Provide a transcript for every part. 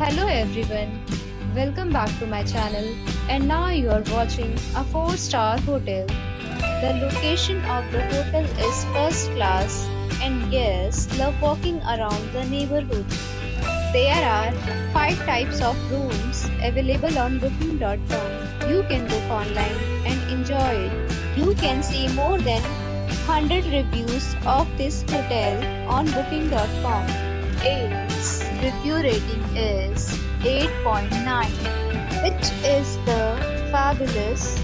Hello everyone, welcome back to my channel and now you are watching a 4-star hotel. The location of the hotel is first class and guests love walking around the neighborhood. There are 5 types of rooms available on booking.com. You can book online and enjoy it. You can see more than 100 reviews of this hotel on booking.com. Its review rating is 8.9, which is the fabulous.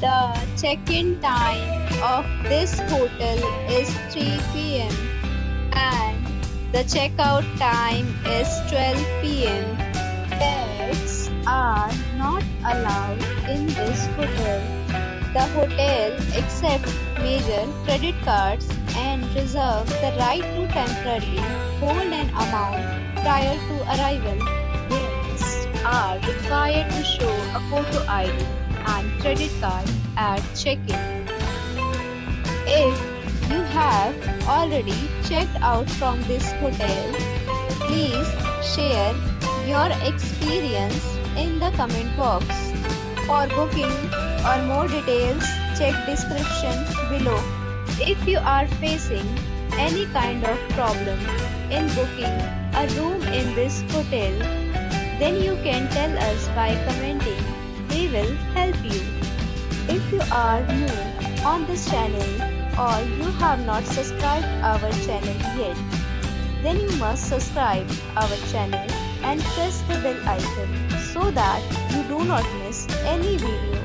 The check-in time of this hotel is 3 p.m. and the checkout time is 12 p.m. Pets are not allowed in this hotel. The hotel accepts major credit cards and reserves the right to temporarily hold an amount prior to arrival. Guests are required to show a photo ID and credit card at check-in. If you have already checked out from this hotel, please share your experience in the comment box. For booking or more details, check description below. If you are facing any kind of problem in booking a room in this hotel, then you can tell us by commenting. We will help you. If you are new on this channel or you have not subscribed our channel yet, then you must subscribe our channel and press the bell icon so that you do not miss any video